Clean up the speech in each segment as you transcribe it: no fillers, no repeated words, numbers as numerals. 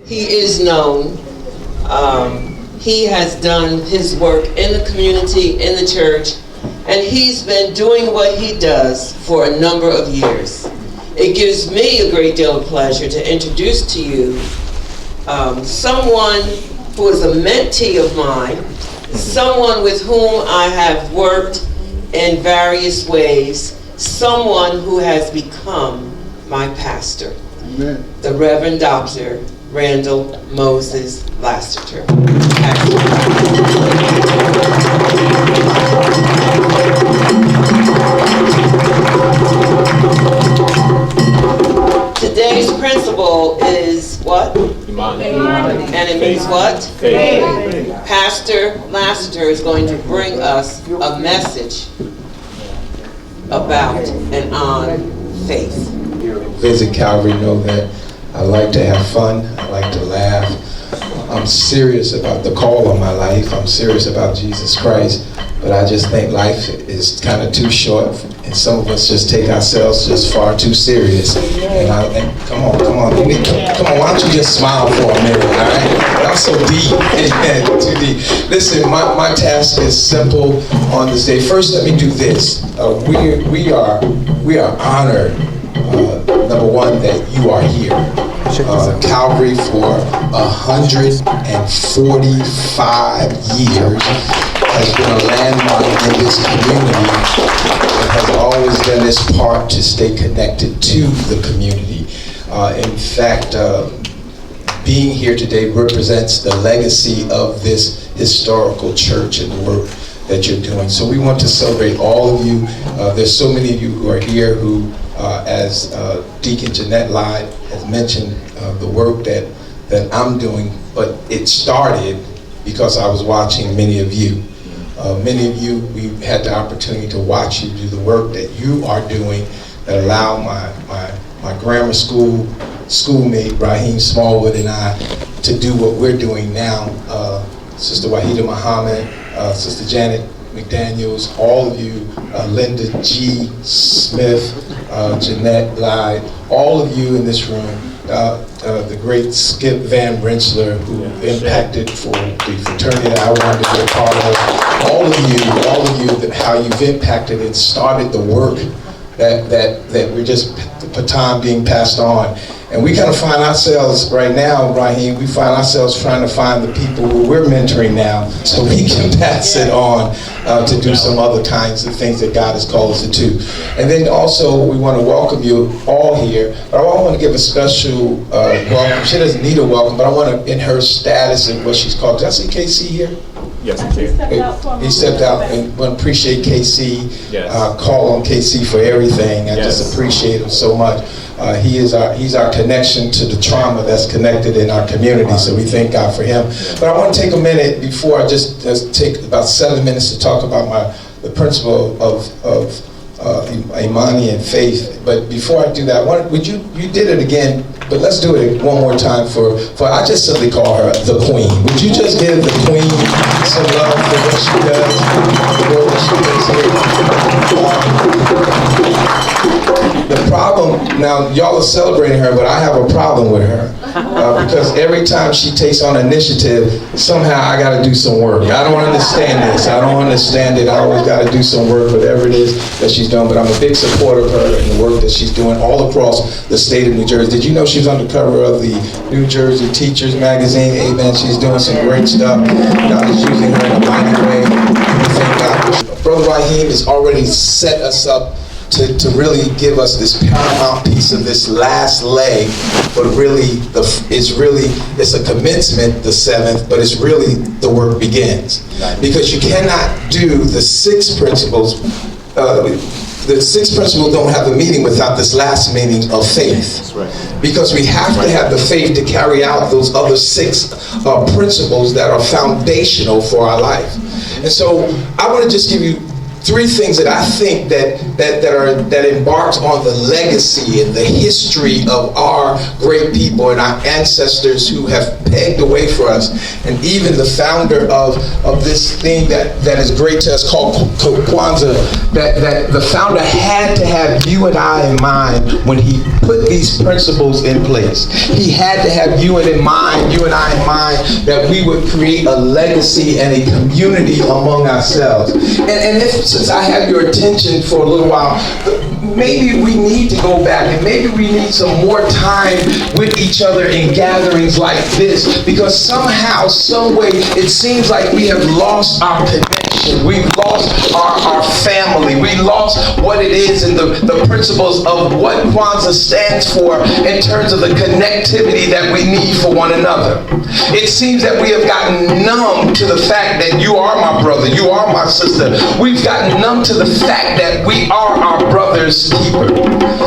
He is known. He has done his work in the community, in the church, and he's been doing what he does for a number of years. It gives me a great deal of pleasure to introduce to you someone who is a mentee of mine, someone with whom I have worked in various ways, someone who has become my pastor. Amen. The Reverend Dr. Randall Moses Lassiter. Today's principle is what? Imani. And it means what? Faith. Pastor Lassiter is going to bring us a message about and on faith. Visit Calvary, know that I like to have fun, I like to laugh. I'm serious about the call on my life, I'm serious about Jesus Christ, but I just think life is kind of too short, and some of us just take ourselves just far too serious. And come on, why don't you just smile for a minute, all right? I'm so deep, too deep. Listen, my task is simple on this day. First, let me do this. We are honored, number one, that you are here. Calvary for 145 years has been a landmark in this community and has always done its part to stay connected to the community. In fact, being here today represents the legacy of this historical church and the work that you're doing. So we want to celebrate all of you. There's so many of you who are here who, as Deacon Jeanette Lyde has mentioned, the work that I'm doing, but it started because I was watching many of you. Many of you, we've had the opportunity to watch you do the work that you are doing that allow my grammar school schoolmate, Raheem Smallwood, and I to do what we're doing now. Sister Wahida Muhammad, Sister Janet McDaniels, all of you, Linda G. Smith, Jeanette Lyde, all of you in this room, the great Skip Van Rensselaer, who impacted for the fraternity that I wanted to be a part of, all of you, how you've impacted and started the work that we're just the baton being passed on. And we kind of find ourselves right now, Raheem, we find ourselves trying to find the people who we're mentoring now so we can pass it on to do some other kinds of things that God has called us to do. And then also we want to welcome you all here, but I want to give a special welcome. She doesn't need a welcome, but I want to, in her status and what she's called. Did I see KC here? Yes, he stepped out, and want to appreciate KC. Yes. Call on KC for everything. I just appreciate him so much. He's our connection to the trauma that's connected in our community, so we thank God for him. But I want to take a minute before I just take about 7 minutes to talk about the principle of Imani and faith. But before I do that, you did it again, but let's do it one more time for I just simply call her the Queen. Would you just give the Queen some love for what she does, the work that she does here? The problem, now y'all are celebrating her, but I have a problem with her. Because every time she takes on initiative, somehow I got to do some work. I don't understand this. I don't understand it. I always got to do some work, whatever it is that she's done. But I'm a big supporter of her and the work that she's doing all across the state of New Jersey. Did you know she's on the cover of the New Jersey Teachers Magazine? Amen. She's doing some great stuff. God is using her in a mighty way. Thank God. Brother Raheem has already set us up to really give us this paramount piece of this last leg, but really it's a commencement, the 7th, but it's really the work begins. Because you cannot do the 6 principles, the 6 principles don't have a meaning without this last meaning of faith. That's right. Because we have to have the faith to carry out those other 6 principles that are foundational for our life. And so I want to just give you three things that I think that embarks on the legacy and the history of our great people and our ancestors who have paved the way for us, and even the founder of this thing that is great to us called Kwanzaa, that the founder had to have you and I in mind when he put these principles in place. He had to have you and I in mind, that we would create a legacy and a community among ourselves. And since I have your attention for a little while, maybe we need to go back and maybe we need some more time with each other in gatherings like this, because somehow, some way, it seems like we have lost our connection. We've lost our family. We lost what it is and the principles of what Kwanzaa stands for in terms of the connectivity that we need for one another. It seems that we have gotten numb to the fact that you are my brother, you are my sister. We've gotten numb to the fact that we are our brother's keeper.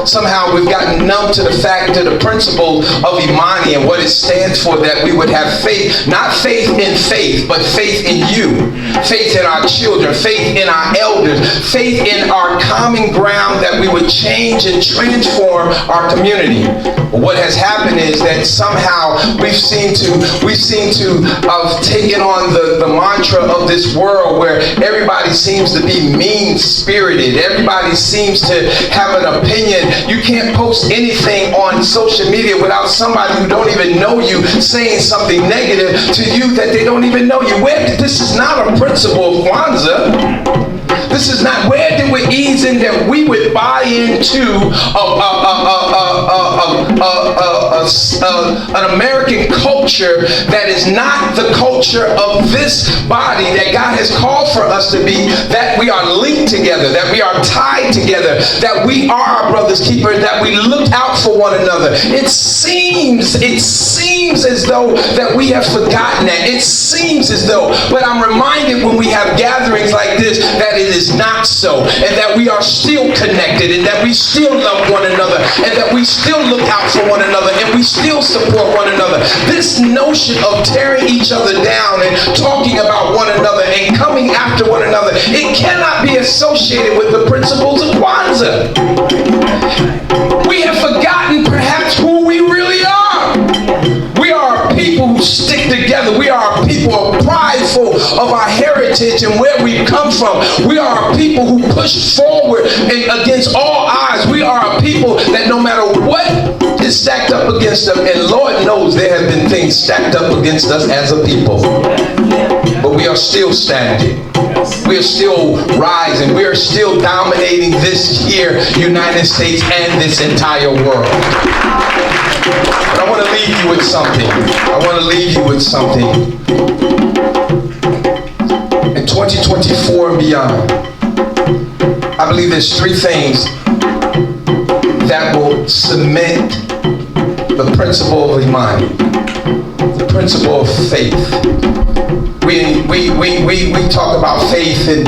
Somehow we've gotten numb to the fact, to the principle of Imani and what it stands for, that we would have faith, not faith in faith, but faith in you, faith in our children, faith in our elders, faith in our common ground, that we would change and transform our community. But what has happened is that somehow we've seemed to have taken on the mantra of this world, where everybody seems to be mean-spirited. Everybody seems to have an opinion. You can't post anything on social media without somebody who don't even know you saying something negative to you that they don't even know you. This is not a principle of Kwanzaa. This is not, where did we ease in that we would buy into an American culture that is not the culture of this body that God has called for us to be, that we are linked together, that we are tied together, that we are our brother's keepers, that we look out for one another. It seems as though that we have forgotten that. It seems as though, but I'm reminded when we have gatherings like this that it is not so, and that we are still connected, and that we still love one another, and that we still look out for one another, and we still support one another. This notion of tearing each other down and talking about one another and coming after one another, it cannot be associated with the principles of Kwanzaa. We have forgotten perhaps who we really are. We are a people who stick together. We are a people of prideful of our heritage and where we've come from. We are a people who push forward and against all odds. We are a people that no matter what is stacked up against them, and Lord knows there have been things stacked up against us as a people, but we are still standing. We are still rising. We are still dominating this here United States and this entire world. But I want to leave you with something. I want to leave you with something. In 2024 and beyond, I believe there's three things that will cement the principle of Imani, the principle of faith. We talk about faith, and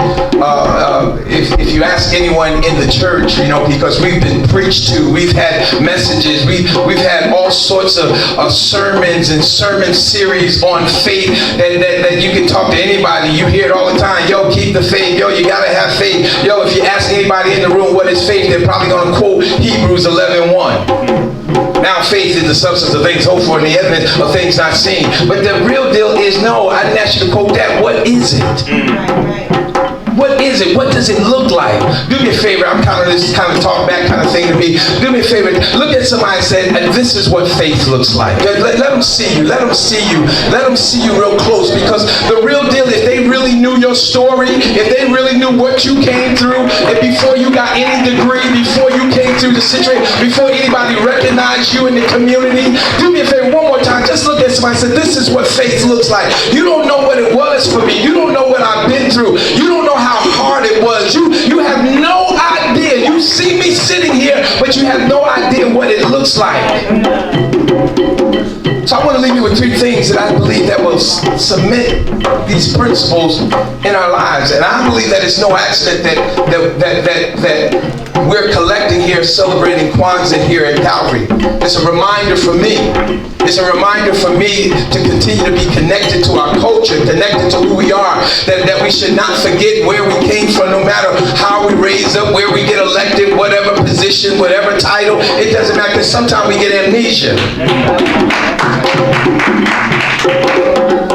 if you ask anyone in the church, because we've been preached to, we've had messages, we've had all sorts of sermons and sermon series on faith that you can talk to anybody. You hear it all the time. Yo, keep the faith. Yo, you gotta have faith. Yo, if you ask anybody in the room what is faith, they're probably gonna quote Hebrews 11:1. Now faith is the substance of things hoped for and the evidence of things not seen. But the real deal is, no, I didn't ask you to quote that. What is it? What is it? What does it look like? Do me a favor. I'm this kind of talk back kind of thing to me. Do me a favor. Look at somebody and say, this is what faith looks like. Let them see you. Let them see you. Let them see you real close. Because the real deal, if they really knew your story, if they really knew what you came through, and before you got any degree, before you came through the situation, before anybody recognized you in the community, do me a favor one more time. Just look at somebody and say, this is what faith looks like. You don't know what it was for me. You don't know what I've been through. You don't know how hard it was. You have no idea. You see me sitting here, but you have no idea what it looks like. So I want to leave you with three things that I believe that will cement these principles in our lives. And I believe that it's no accident that we're collecting here, celebrating Kwanzaa here at Calvary. It's a reminder for me. It's a reminder for me to continue to be connected to our culture, connected to who we are, that we should not forget where we came from, no matter how we raise up, where we get elected, whatever position, whatever title. It doesn't matter, because sometimes we get amnesia.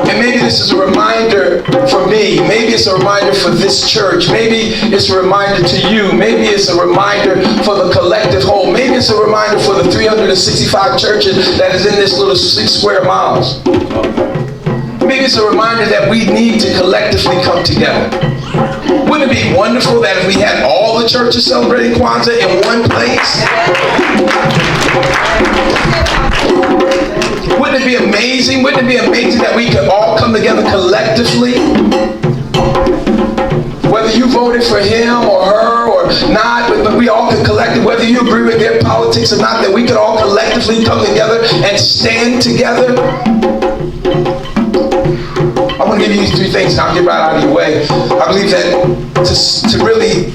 And maybe this is a reminder for me. Maybe it's a reminder for this church. Maybe it's a reminder to you. Maybe it's a reminder for the collective whole. Maybe it's a reminder for the 365 churches that is in this little 6 square miles. Maybe it's a reminder that we need to collectively come together. Wouldn't it be wonderful that if we had all the churches celebrating Kwanzaa in one place? Wouldn't it be amazing? Wouldn't it be amazing that we could all come together collectively? Whether you voted for him or her or not, but we all could collectively, whether you agree with their politics or not, that we could all collectively come together and stand together. I want to give you these three things and I'll get right out of your way. I believe that to really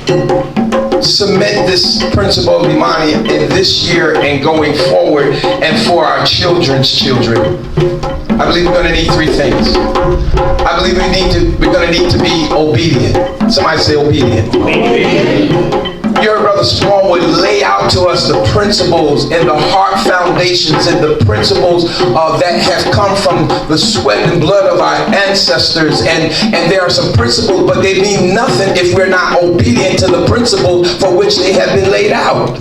cement this principle of Imani in this year and going forward and for our children's children, I believe we're going to need three things. I believe we're going to need to be obedient. Somebody say obedient. You heard Brother Smallwood lay out to us the principles and the heart foundations and the principles that have come from the sweat and blood of our ancestors. And there are some principles, but they mean nothing if we're not obedient to the principles for which they have been laid out.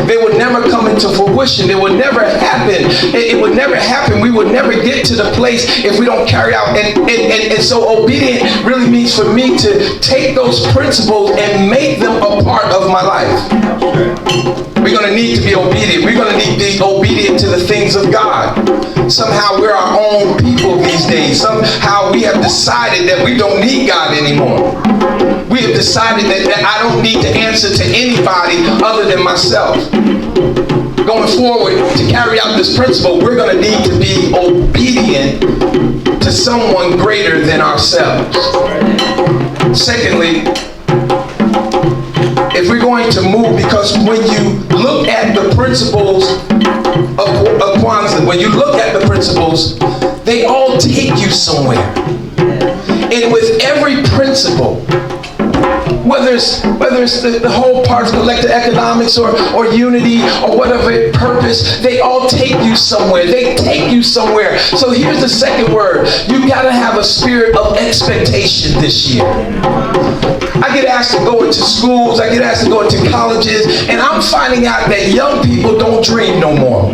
They would never come into fruition. It would never happen. It would never happen. We would never get to the place if we don't carry out. And so obedient really means for me to take those principles and make them a part of my life. We're going to need to be obedient. We're going to need to be obedient to the things of God. Somehow we're our own people these days. Somehow we have decided that we don't need God anymore. We have decided that I don't need to answer to anybody other than myself. Going forward, to carry out this principle, we're going to need to be obedient to someone greater than ourselves. Secondly, if we're going to move, because when you look at the principles of Kwanzaa, when you look at the principles, they all take you somewhere. And with every principle, whether it's the whole part of collective economics or unity or whatever purpose, they all take you somewhere. They take you somewhere. So here's the second word. You got to have a spirit of expectation this year. I get asked to go into schools, I get asked to go into colleges, and I'm finding out that young people don't dream no more.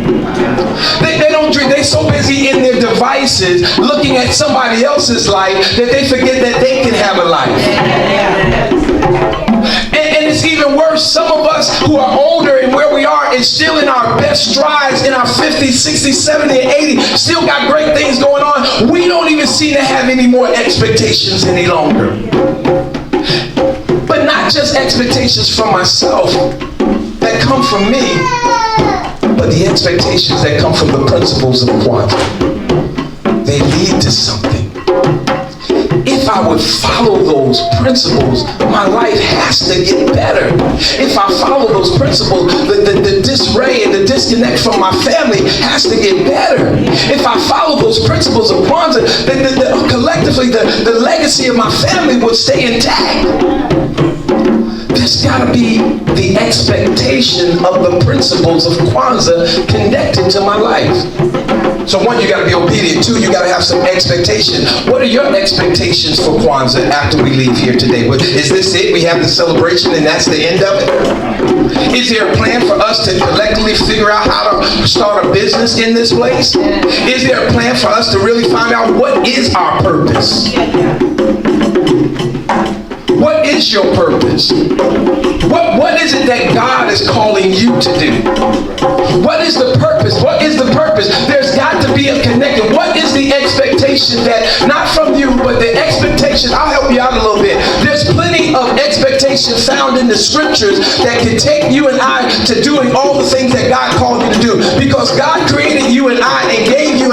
They don't dream. They're so busy in their devices looking at somebody else's life that they forget that they can have a life. And it's even worse. Some of us who are older and where we are and still in our best strides, in our 50s, 60s, 70s, and 80s, still got great things going on. We don't even seem to have any more expectations any longer. But not just expectations from myself that come from me, but the expectations that come from the principles of Kwanzaa. They lead to something. If I would follow those principles, my life has to get better. If I follow those principles, the disarray and the disconnect from my family has to get better. If I follow those principles of Kwanzaa, collectively the legacy of my family would stay intact. There's got to be the expectation of the principles of Kwanzaa connected to my life. So one, you got to be obedient. Two, you got to have some expectation. What are your expectations for Kwanzaa after we leave here today? Is this it? We have the celebration and that's the end of it? Is there a plan for us to collectively figure out how to start a business in this place? Is there a plan for us to really find out what is our purpose? What is your purpose? What is it that God is calling you to do? What is the purpose? What is the purpose? There's got to be a connection. What is the expectation that, not from you, but the expectation, I'll help you out a little bit. There's plenty of expectation found in the scriptures that can take you and I to doing all the things that God called you to do. Because God created you and I and gave you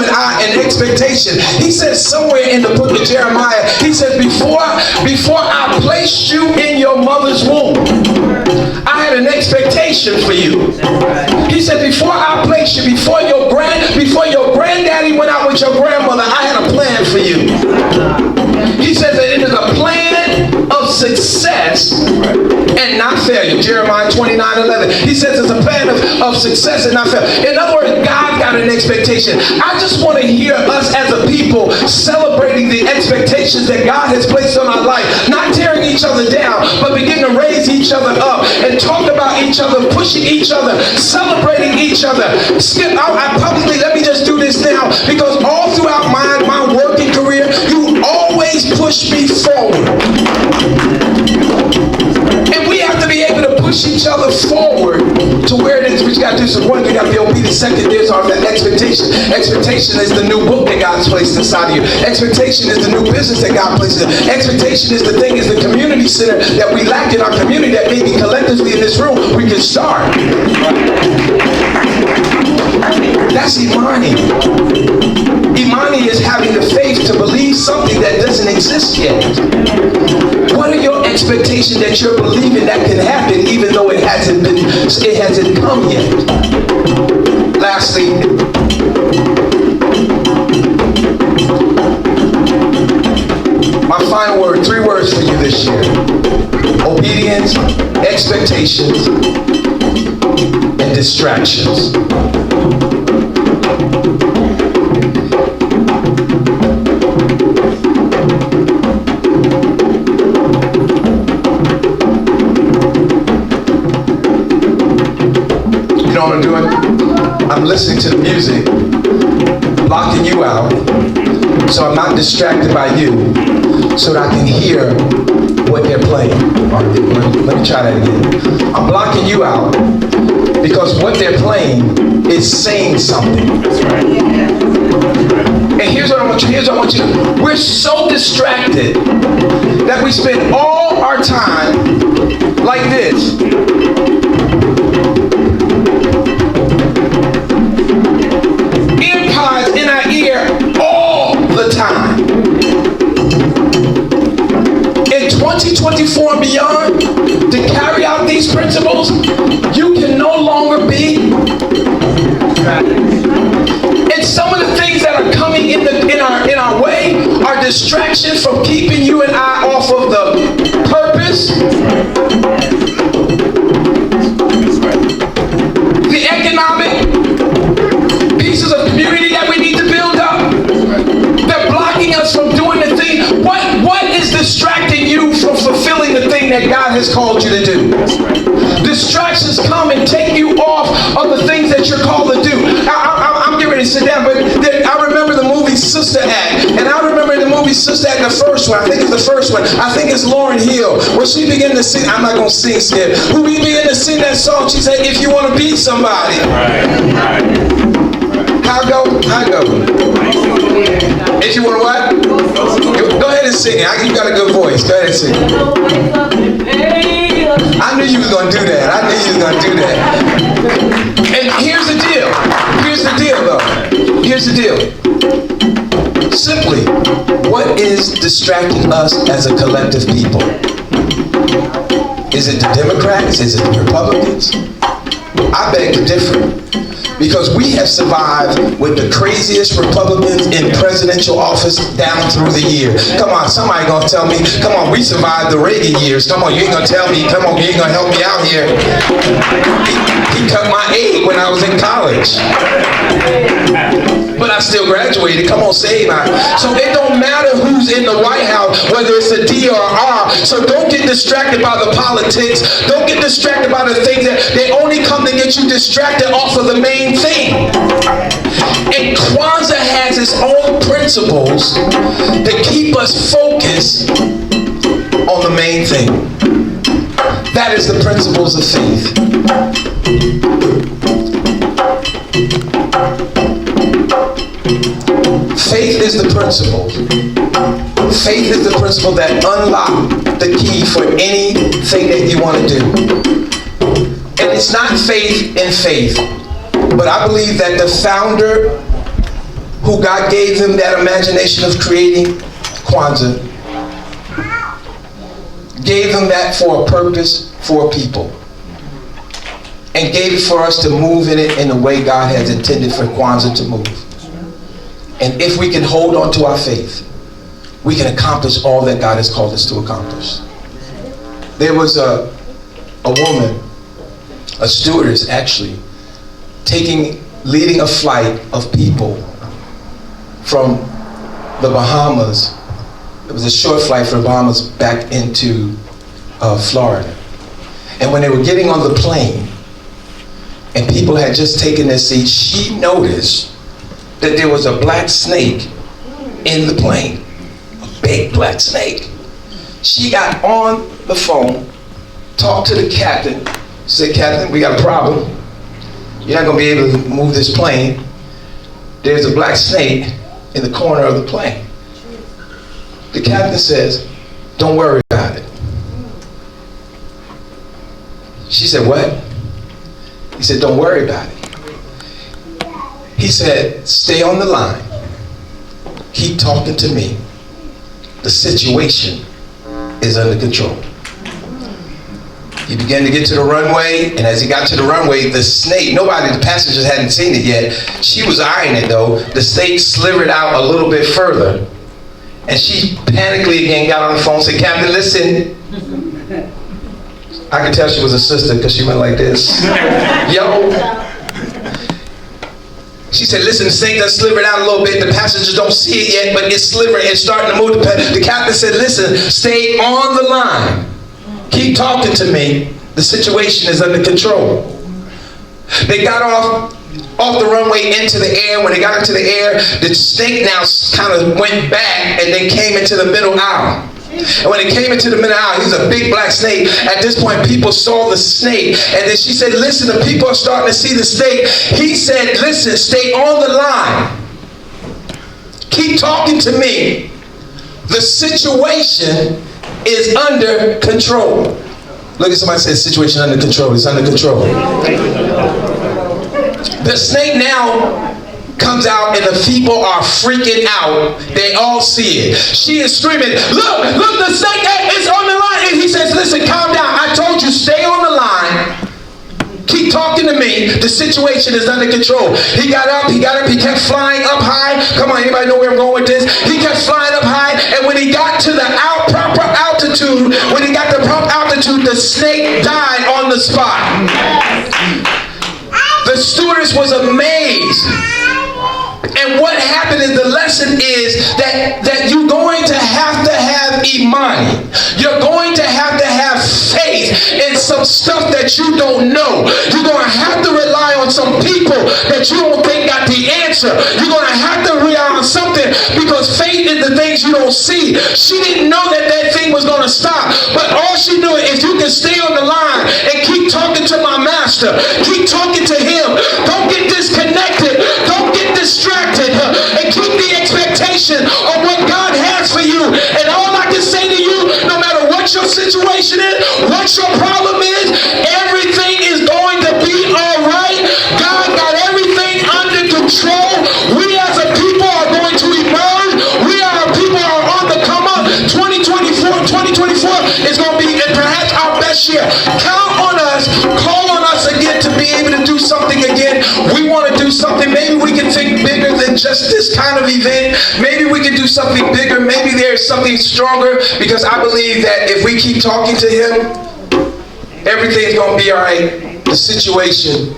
an expectation. He says somewhere in the book of Jeremiah, he says, before I placed you in your mother's womb, I had an expectation for you. He said, before I placed you, before your granddaddy went out with your grandmother, I had a plan for you. He says that it is a plan of success and not failure. Jeremiah 29:11. He says it's a plan of success and not failure. In other words, God got an expectation. I just want to hear us as a people celebrating the expectations that God has placed on our life. Not tearing each other down, but begin to raise each other up and talk about each other, pushing each other, celebrating each other. Skip, I publicly, let me just do this now, because all throughout my working career, you always push me forward. And we have to be able to push each other forward to where it is. We got to do some work. We got to be obedient. Second, there's our expectation. Expectation is the new book that God's placed inside of you. Expectation is the new business that God places in. Expectation is the community center that we lack in our community that maybe collectively in this room we can start. That's Imani. Imani is having the faith to believe something that doesn't exist yet. What are your expectations that you're believing that can happen even though it hasn't come yet? Lastly, my final word, 3 words for you this year. Obedience, expectations, and distractions. You know what I'm doing? I'm listening to the music, blocking you out, so I'm not distracted by you, so that I can hear what they're playing. Let me try that again. I'm blocking you out because what they're playing is saying something. That's right. And here's what I want you to do. We're so distracted that we spend all our time like this. Earpods in our ear all the time. In 2024 and beyond, to carry out these principles, you can no longer be. And some of the things that are coming in our way are distractions from keeping you and I off of the purpose, the economic pieces of community that we need to build up. They're blocking us from doing the thing. What is distracting you from fulfilling the thing that God has called you to do? Distractions come and take you off of the things that you're called to do. I'm getting ready to sit down, but I remember the movie Sister Act, and I remember the movie Sister Act, the first one. I think it's the first one. I think it's Lauryn Hill, where she began to sing. I'm not gonna sing, Skip. Who began to sing that song? She said, "If you want to be somebody." Right. How go? If you want to what? Go ahead and sing it. You got a good voice. Go ahead and sing it. I knew you was gonna do that. And here's the deal though. Here's the deal. Simply, what is distracting us as a collective people? Is it the Democrats? Is it the Republicans? I beg to differ. Because we have survived with the craziest Republicans in presidential office down through the years. Come on, somebody gonna tell me, come on, we survived the Reagan years. Come on, you ain't gonna tell me, come on, you ain't gonna help me out here. He cut my aid when I was in college. But I still graduated. Come on, say it. So it don't matter who's in the White House, whether it's a D or a R. So don't get distracted by the politics. Don't get distracted by the things that they only come to get you distracted off of the main thing. And Kwanzaa has its own principles that keep us focused on the main thing. That is the principles of faith. Faith is the principle. Faith is the principle that unlocks the key for anything that you want to do. And it's not faith in faith, but I believe that the founder who God gave them that imagination of creating Kwanzaa, gave them that for a purpose, for a people, and gave it for us to move in it in the way God has intended for Kwanzaa to move. And if we can hold on to our faith, we can accomplish all that God has called us to accomplish. There was a woman, a stewardess actually, leading a flight of people from the Bahamas. It was a short flight from the Bahamas back into Florida. And when they were getting on the plane, and people had just taken their seats, she noticed that there was a black snake in the plane. A big black snake. She got on the phone, talked to the captain, said, "Captain, we got a problem. You're not going to be able to move this plane. There's a black snake in the corner of the plane." The captain says, "Don't worry about it." She said, "What?" He said, "Don't worry about it." He said, "Stay on the line. Keep talking to me. The situation is under control." He began to get to the runway, and as he got to the runway, the snake, the passengers hadn't seen it yet. She was eyeing it though. The snake slithered out a little bit further, and she panically again got on the phone and said, "Captain, listen." I could tell she was a sister because she went like this. "Yo." She said, "Listen, the snake done slithered out a little bit. The passengers don't see it yet, but it's slithering. It's starting to move." The captain said, "Listen, stay on the line. Keep talking to me. The situation is under control." They got off the runway into the air. When they got into the air, the snake now kind of went back and then came into the middle aisle. And when it came into the middle aisle, he was a big black snake. At this point, people saw the snake. And then she said, "Listen, the people are starting to see the snake." He said, "Listen, stay on the line. Keep talking to me. The situation is under control." Look at somebody say, "Situation under control." It's under control. The snake now comes out and the people are freaking out. They all see it. She is screaming, look, the snake is on the line." And he says, "Listen, calm down. I told you, stay on the line. Keep talking to me. The situation is under control." He got up, he kept flying up high. Come on, anybody know where I'm going with this? He kept flying up high, and when he got to the proper altitude, the snake died on the spot. The stewardess was amazed. And what happened is, the lesson is that you're going to have Imani. You're going to have faith in some stuff that you don't know. You're going to have to rely on some people that you don't think got the answer. You're going to have to rely on something, because faith is the things you don't see. She didn't know that thing was going to stop. But all she knew is, if you can stay on the line and keep talking to my master, keep talking to him, don't get disconnected, don't get distracted, and keep the expectation of what God has for you. And all I can say to you, no matter what your situation is, what your problem is, everything is going to be all right. God got everything under control. We as a people are going to emerge. We are people who are on the come up. 2024 is going to be perhaps our best year. Count on us. Call on us again to be able to do something again. We want to do something. Maybe we can think bigger than just this kind of event. Maybe we can do something bigger. Maybe there's something stronger, because I believe that if we keep talking to him, everything's going to be all right. The situation